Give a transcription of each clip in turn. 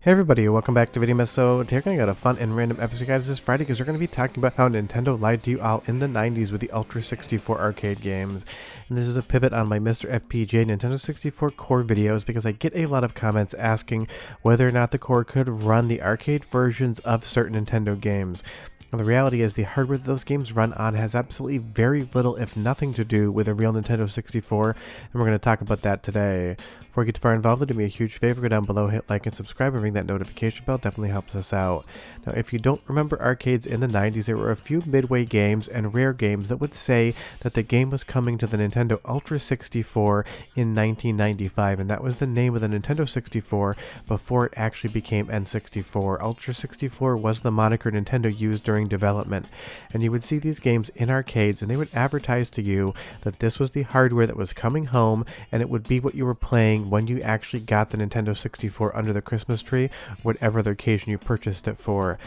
Hey everybody, welcome back to VideoMess. So today I got a fun and random episode, guys. This Friday because we're going to be talking about how Nintendo lied to you all in the 90s with the Ultra 64 arcade games. And this is a pivot on my MiSTer FPGA Nintendo 64 core videos because I get a lot of comments asking whether or not the core could run the arcade versions of certain Nintendo games. And the reality is the hardware that those games run on has absolutely very little, if nothing, to do with a real Nintendo 64, and we're going to talk about that today. Before we get too far involved, do me a huge favor, go down below, hit like and subscribe, and ring that notification bell. Definitely helps us out. Now, if you don't remember arcades in the 90s, there were a few Midway games and Rare games that would say that the game was coming to the Nintendo Ultra 64 in 1995, and that was the name of the Nintendo 64 before it actually became N64. Ultra 64 was the moniker Nintendo used during development, and you would see these games in arcades and they would advertise to you that this was the hardware that was coming home and it would be what you were playing when you actually got the Nintendo 64 under the Christmas tree, whatever other occasion you purchased it for.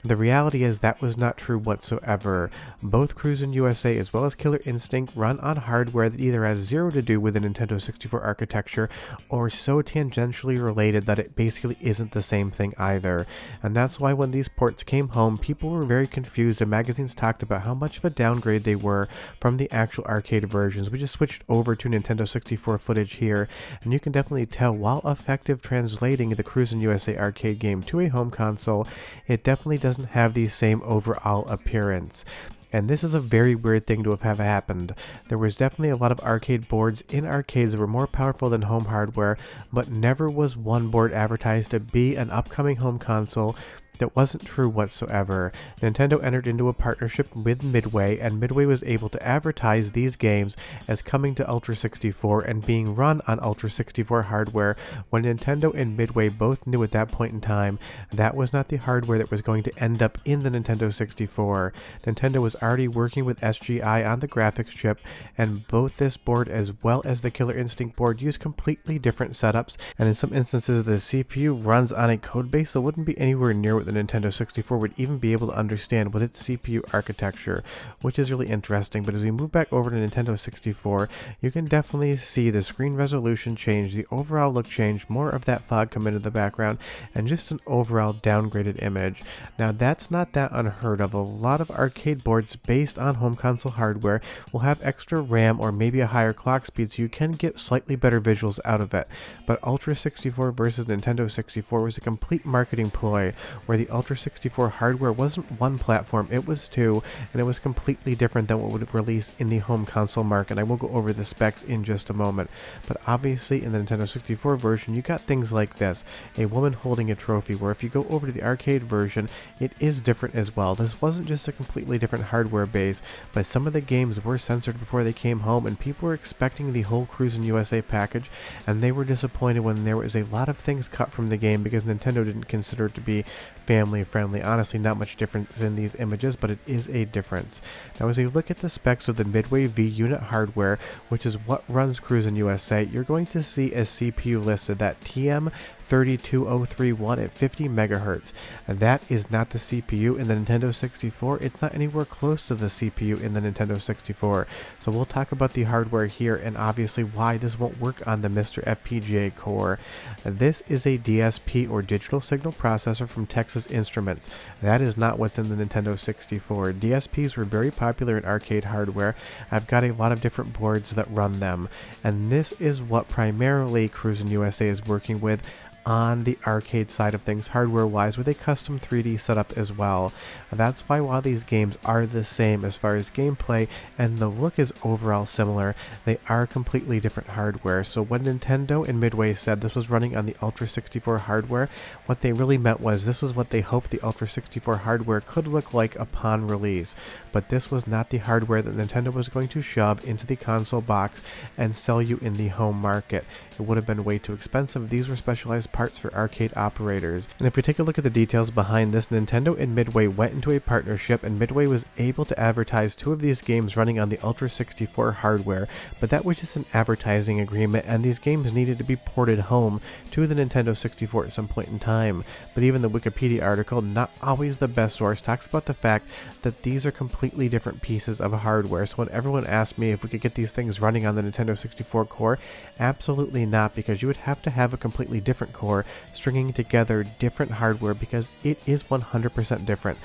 The reality is that was not true whatsoever. Both Cruis'n USA as well as Killer Instinct run on hardware that either has zero to do with the Nintendo 64 architecture or so tangentially related that it basically isn't the same thing either. And that's why when these ports came home, people were very confused and magazines talked about how much of a downgrade they were from the actual arcade versions. We just switched over to Nintendo 64 footage here, and you can definitely tell while effective translating the Cruis'n USA arcade game to a home console, it definitely doesn't have the same overall appearance. And this is a very weird thing to have happened. There was definitely a lot of arcade boards in arcades that were more powerful than home hardware, but never was one board advertised to be an upcoming home console. That wasn't true whatsoever. Nintendo entered into a partnership with Midway, and Midway was able to advertise these games as coming to Ultra 64 and being run on Ultra 64 hardware, when Nintendo and Midway both knew at that point in time that was not the hardware that was going to end up in the Nintendo 64. Nintendo was already working with SGI on the graphics chip, and both this board as well as the Killer Instinct board use completely different setups, and in some instances the CPU runs on a codebase that wouldn't be anywhere near what the Nintendo 64 would even be able to understand with its CPU architecture, which is really interesting. But as we move back over to Nintendo 64, you can definitely see the screen resolution change, the overall look change, more of that fog come into the background, and just an overall downgraded image. Now that's not that unheard of. A lot of arcade boards based on home console hardware will have extra RAM or maybe a higher clock speed, so you can get slightly better visuals out of it. But Ultra 64 versus Nintendo 64 was a complete marketing ploy, where the Ultra 64 hardware wasn't one platform, it was two, and it was completely different than what would have released in the home console market. I will go over the specs in just a moment, but obviously in the Nintendo 64 version you got things like this, a woman holding a trophy, where if you go over to the arcade version it is different as well. This wasn't just a completely different hardware base, but some of the games were censored before they came home, and people were expecting the whole Cruis'n USA package, and they were disappointed when there was a lot of things cut from the game because Nintendo didn't consider it to be family friendly. Honestly, not much difference in these images, but it is a difference. Now as you look at the specs of the Midway V unit hardware, which is what runs Cruis'n USA, you're going to see a CPU listed, that TM32031 at 50 megahertz. And that is not the CPU in the Nintendo 64. It's not anywhere close to the CPU in the Nintendo 64. So we'll talk about the hardware here and obviously why this won't work on the MiSTer FPGA core. This is a DSP or digital signal processor from Texas Instruments. That is not what's in the Nintendo 64. DSPs were very popular in arcade hardware. I've got a lot of different boards that run them, and this is what primarily Cruis'n USA is working with on the arcade side of things hardware wise, with a custom 3D setup as well. That's why while these games are the same as far as gameplay and the look is overall similar, they are completely different hardware. So when Nintendo and Midway said this was running on the Ultra 64 hardware, what they really meant was this was what they hoped the Ultra 64 hardware could look like upon release. But this was not the hardware that Nintendo was going to shove into the console box and sell you in the home market. It would have been way too expensive. These were specialized parts for arcade operators. And if we take a look at the details behind this, Nintendo and Midway went into a partnership, and Midway was able to advertise two of these games running on the Ultra 64 hardware, but that was just an advertising agreement, and these games needed to be ported home to the Nintendo 64 at some point in time. But even the Wikipedia article, not always the best source, talks about the fact that these are completely different pieces of hardware. So when everyone asked me if we could get these things running on the Nintendo 64 core, absolutely not, because you would have to have a completely different core N64, stringing together different hardware because it is 100% different.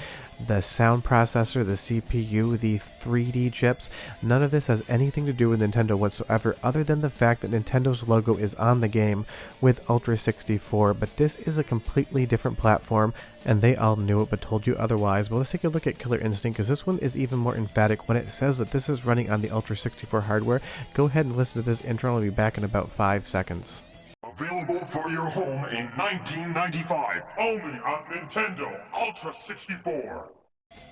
The sound processor, the CPU, the 3D chips, none of this has anything to do with Nintendo whatsoever other than the fact that Nintendo's logo is on the game with Ultra 64, but this is a completely different platform, and they all knew it but told you otherwise. But let's take a look at Killer Instinct, because this one is even more emphatic when it says that this is running on the Ultra 64 hardware. Go ahead and listen to this intro, and I'll be back in about 5 seconds. Available for your home in 1995, only on Nintendo Ultra 64.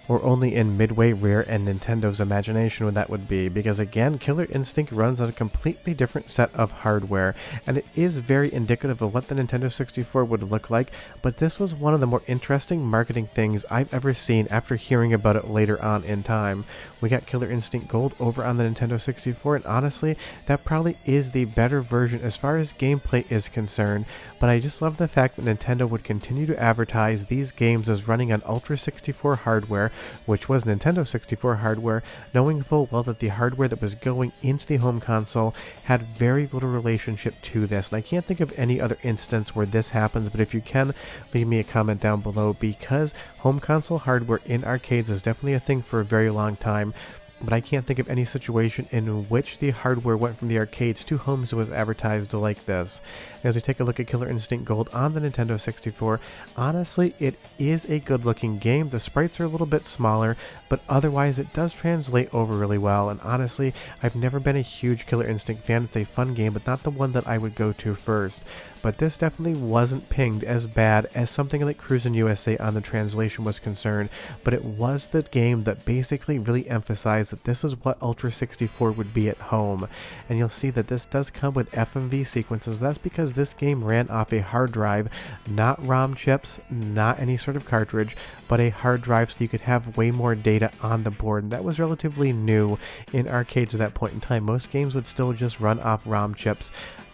Or only in Midway, Rare, and Nintendo's imagination when that would be, because again, Killer Instinct runs on a completely different set of hardware, and it is very indicative of what the Nintendo 64 would look like, but this was one of the more interesting marketing things I've ever seen after hearing about it later on in time. We got Killer Instinct Gold over on the Nintendo 64, and honestly, that probably is the better version as far as gameplay is concerned, but I just love the fact that Nintendo would continue to advertise these games as running on Ultra 64 hardware, which was Nintendo 64 hardware, knowing full well that the hardware that was going into the home console had very little relationship to this. And I can't think of any other instance where this happens, but if you can, leave me a comment down below, because home console hardware in arcades is definitely a thing for a very long time. But I can't think of any situation in which the hardware went from the arcades to homes that was advertised like this. As we take a look at Killer Instinct Gold on the Nintendo 64, honestly, it is a good looking game. The sprites are a little bit smaller, but otherwise it does translate over really well. And honestly, I've never been a huge Killer Instinct fan. It's a fun game, but not the one that I would go to first. But this definitely wasn't pinged as bad as something like Cruis'n USA on the translation was concerned, but it was the game that basically really emphasized that this is what Ultra 64 would be at home. And you'll see that this does come with FMV sequences. That's because this game ran off a hard drive, not ROM chips, not any sort of cartridge, but a hard drive, so you could have way more data on the board. And that was relatively new in arcades at that point in time. Most games would still just run off ROM chips.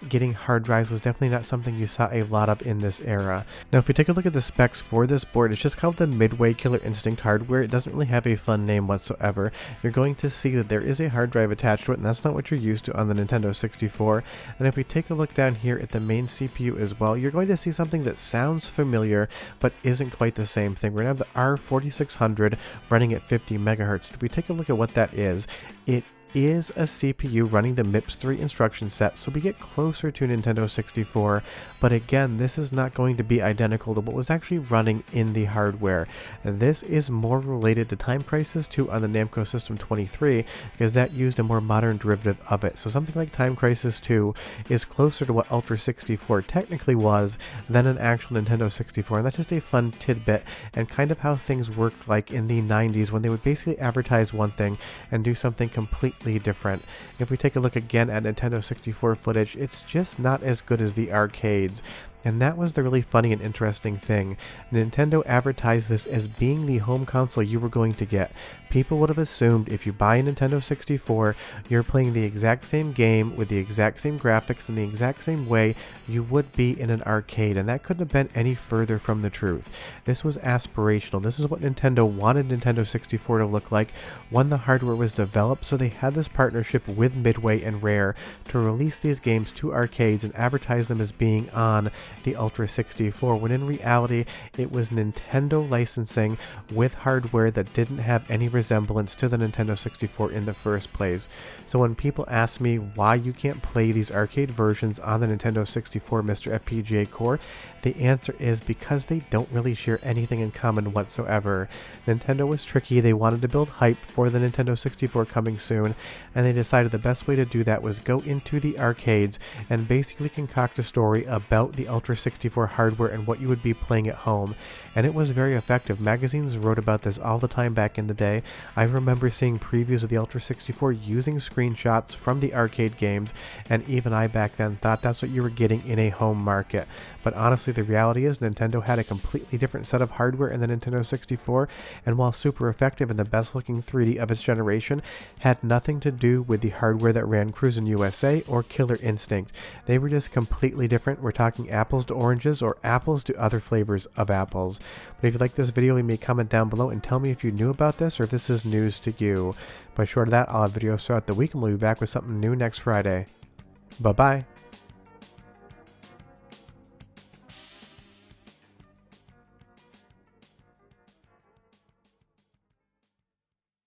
Getting hard drives was definitely not something you saw a lot of in this era. Now if we take a look at the specs for this board, it's just called the Midway Killer Instinct hardware. It doesn't really have a fun name whatsoever. You're going to see that there is a hard drive attached to it, and that's not what you're used to on the Nintendo 64. And if we take a look down here at the main CPU as well, you're going to see something that sounds familiar but isn't quite the same thing. We're going to have the R4600 running at 50 megahertz. If we take a look at what that is, it is a CPU running the MIPS 3 instruction set, so we get closer to Nintendo 64, but again, this is not going to be identical to what was actually running in the hardware. This is more related to Time Crisis 2 on the Namco System 23, because that used a more modern derivative of it. So something like Time Crisis 2 is closer to what Ultra 64 technically was than an actual Nintendo 64, and that's just a fun tidbit and kind of how things worked like in the 90s when they would basically advertise one thing and do something completely different. If we take a look again at Nintendo 64 footage, it's just not as good as the arcades. And that was the really funny and interesting thing. Nintendo advertised this as being the home console you were going to get. People would have assumed if you buy a Nintendo 64, you're playing the exact same game with the exact same graphics in the exact same way you would be in an arcade, and that couldn't have been any further from the truth. This was aspirational. This is what Nintendo wanted Nintendo 64 to look like when the hardware was developed, so they had this partnership with Midway and Rare to release these games to arcades and advertise them as being on the Ultra 64, when in reality it was Nintendo licensing with hardware that didn't have any resemblance to the Nintendo 64 in the first place. So when people ask me why you can't play these arcade versions on the Nintendo 64 MiSTer FPGA core, the answer is because they don't really share anything in common whatsoever. Nintendo was tricky. They wanted to build hype for the Nintendo 64 coming soon, and they decided the best way to do that was go into the arcades and basically concoct a story about the Ultra 64 hardware and what you would be playing at home. And it was very effective. Magazines wrote about this all the time back in the day. I remember seeing previews of the Ultra 64 using screenshots from the arcade games, and even I back then thought that's what you were getting in a home market. But honestly, the reality is Nintendo had a completely different set of hardware in the Nintendo 64, and while super effective and the best looking 3D of its generation, had nothing to do with the hardware that ran Cruis'n USA or Killer Instinct. They were just completely different. We're talking apples to oranges or apples to other flavors of apples. But if you like this video, leave me a comment down below and tell me if you knew about this or if this is news to you. But short of that, I'll have videos throughout the week, and we'll be back with something new next Friday. Bye bye.